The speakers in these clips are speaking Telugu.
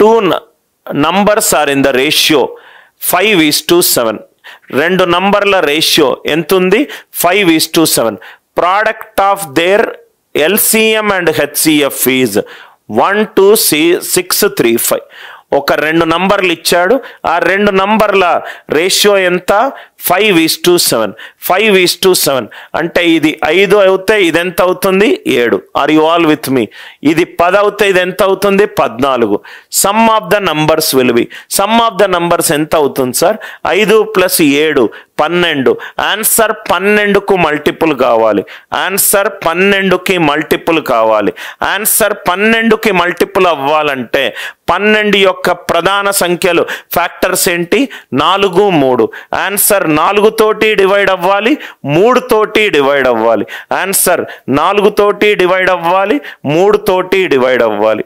two numbers are in the ratio 5:7. రెండు నంబర్ల రేషియో ఎంత ఉంది? 5:7. Product of their LCM and HCF is 1:635. ఒక రెండు నంబర్లు ఇచ్చాడు, ఆ రెండు నంబర్ల రేషియో ఎంత? 5:7. 5:7 అంటే ఇది 5 అవుతే ఇది ఎంత అవుతుంది? 7. ఆర్ యు ఆల్ విత్ మీ? ఇది 10 అవుతే ఇది ఎంత అవుతుంది? 14. Some of the numbers will be, some of the numbers ఎంత అవుతుంది సార్? 5 + 7 12. ఆన్సర్ 12కు మల్టిపుల్ కావాలి. ఆన్సర్ 12కి మల్టిపుల్ కావాలి. ఆన్సర్ 12కి మల్టిపుల్ అవ్వాలంటే 12 యొక్క ప్రధాన సంఖ్యలు ఫ్యాక్టర్స్ ఏంటి? 4, 3. ఆన్సర్ 4 తోటి డివైడ్ అవ్వాలి, 3 తోటి డివైడ్ అవ్వాలి. ఆన్సర్ 4 తోటి డివైడ్ అవ్వాలి, 3 తోటి డివైడ్ అవ్వాలి.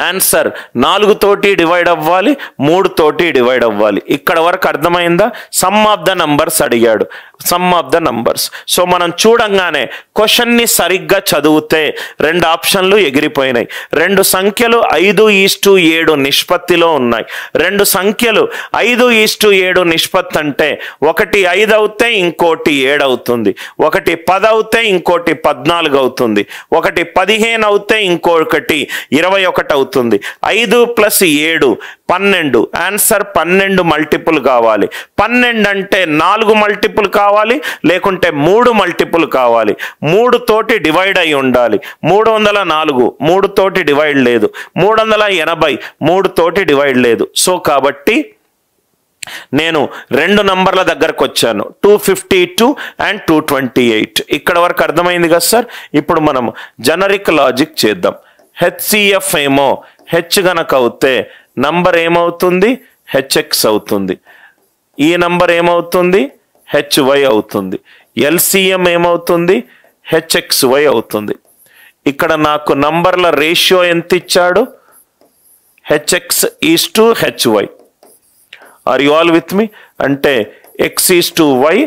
ఆన్సర్ 4 తోటి డివైడ్ అవ్వాలి, 3 తోటి డివైడ్ అవ్వాలి. ఇక్కడ వరకు అర్థమైందా? సమ్ ఆఫ్ ద నంబర్స్ అడిగాడు, some of the numbers. So మనం చూడంగానే క్వశ్చన్ని సరిగ్గా చదివితే రెండు ఆప్షన్లు ఎగిరిపోయినాయి. రెండు సంఖ్యలు 5:7 నిష్పత్తిలో ఉన్నాయి. రెండు సంఖ్యలు 5:7 నిష్పత్తి అంటే ఒకటి 5 అవుతే ఇంకోటి 7 అవుతుంది, ఒకటి 10 అవుతే ఇంకోటి 14 అవుతుంది, ఒకటి 15 అవుతే ఇంకొకటి 21 అవుతుంది. 5 + 7 12. ఆన్సర్ 12 మల్టిపుల్ కావాలి. 12 అంటే 4 మల్టిపుల్ కావాలి, లేకుంటే 3 మల్టిపుల్ కావాలి. 3 తోటి డివైడ్ అయి ఉండాలి. 304 3 తోటి డివైడ్ లేదు. 380 3 తోటి డివైడ్ లేదు. సో కాబట్టి నేను రెండు నంబర్ల దగ్గరకు వచ్చాను, 252 అండ్ 228. ఇక్కడ వరకు అర్థమైంది కదా సార్? ఇప్పుడు మనం జనరిక్ లాజిక్ చేద్దాం. హెచ్సిఎఫ్ ఏమో హెచ్ గనక అవుతే నంబర్ ఏమవుతుంది? హెచ్ఎక్స్ అవుతుంది. ఈ నంబర్ ఏమవుతుంది? హెచ్వై అవుతుంది. ఎల్సిఎం ఏమవుతుంది? హెచ్ఎక్స్వై అవుతుంది. ఇక్కడ నాకు నంబర్ల రేషియో ఎంత ఇచ్చాడు? HX:HY. Are you all with me? అంటే X:Y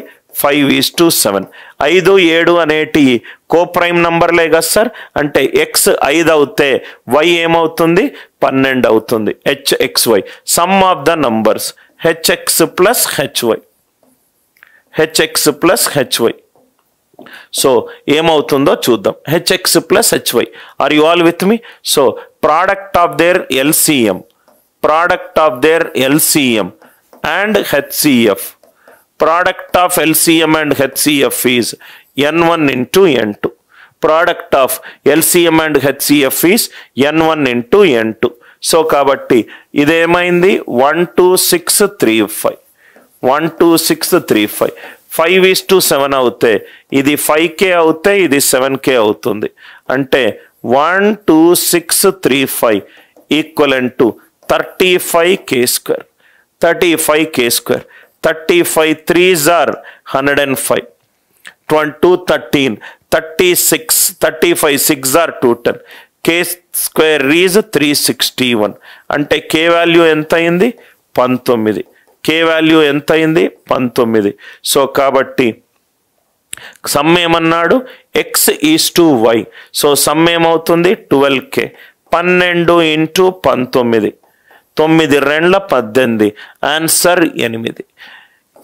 5:7. 5, 7 అనేటి కోప్రైమ్ నంబర్లే కదా సార్? అంటే X 5 అవుతే Y ఏమవుతుంది? 12 అవుతుంది. HXY. Sum of the numbers HX + HY. HX + HY. So ఏమవుతుందో చూద్దాం. HX + HY. Are you all with me? So product of their LCM, product of their LCM and HCF, product of LCM and HCF is N1 into N2. Product of LCM and HCF is N1 into N2. So కాబట్టి ఇదేమైంది? 12635. 12635. 5:7 అవుతే ఇది 5K అవుతే ఇది 7K అవుతుంది. అంటే 12635 equivalent to 35K². 35K². 35 3s are 105. 213. 36. 35 6 are 210. K² is 361. అంటే K వాల్యూ ఎంత అయింది? 19. K వాల్యూ ఎంత అయింది? 19. సో కాబట్టి సమ్ ఏమన్నాడు? X:Y. సో సమ్ ఏమవుతుంది? 12K. 12 × 19. 9 2 18. ఆన్సర్ 8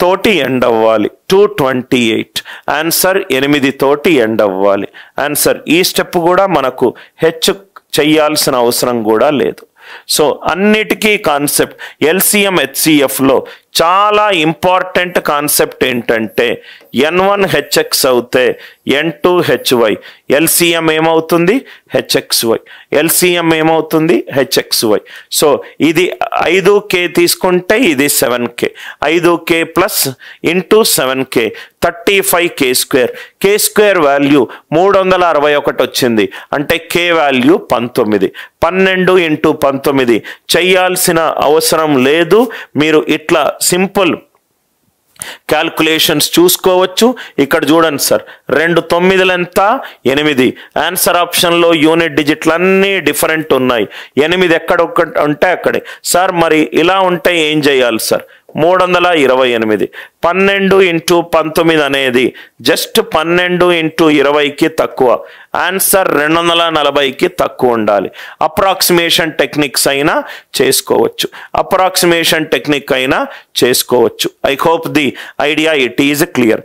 తోటి ఎండ్ అవ్వాలి. 228. ఆన్సర్ 8 తోటి ఎండ్ అవ్వాలి. ఆన్సర్ ఈ స్టెప్ కూడా మనకు హెచ్ చెయ్యాల్సిన అవసరం కూడా లేదు. సో అన్నిటికీ కాన్సెప్ట్ ఎల్సిఎం హెచ్సిఎఫ్లో చాలా ఇంపార్టెంట్ కాన్సెప్ట్ ఏంటంటే N1 HX అవుతే N2 HY. ఎల్సిఎం ఏమవుతుంది? HXY. ఎల్సిఎం ఏమవుతుంది? HXY. సో ఇది 5K తీసుకుంటే ఇది 7K. 5K plus into 7K 35K². K² value 361 వచ్చింది. అంటే K వాల్యూ 19. 12 × 19 చెయ్యాల్సిన అవసరం లేదు. మీరు ఇట్లా సింపుల్ క్యాల్కులేషన్స్ చూసుకోవచ్చు. ఇక్కడ చూడండి సార్, 2 9లు ఎంత? 8. ఆన్సర్ ఆప్షన్లో యూనిట్ డిజిట్లు అన్నీ డిఫరెంట్ ఉన్నాయి. 8 ఎక్కడ ఉంటే అక్కడే. సార్ మరి ఇలా ఉంటే ఏం చేయాలి సార్? 328. 12 ఇంటూ 19 అనేది జస్ట్ 12 ఇంటూ 20కి తక్కువ. ఆన్సర్ 240కి తక్కువ ఉండాలి. అప్రాక్సిమేషన్ టెక్నిక్స్ అయినా చేసుకోవచ్చు. I hope the idea it is clear.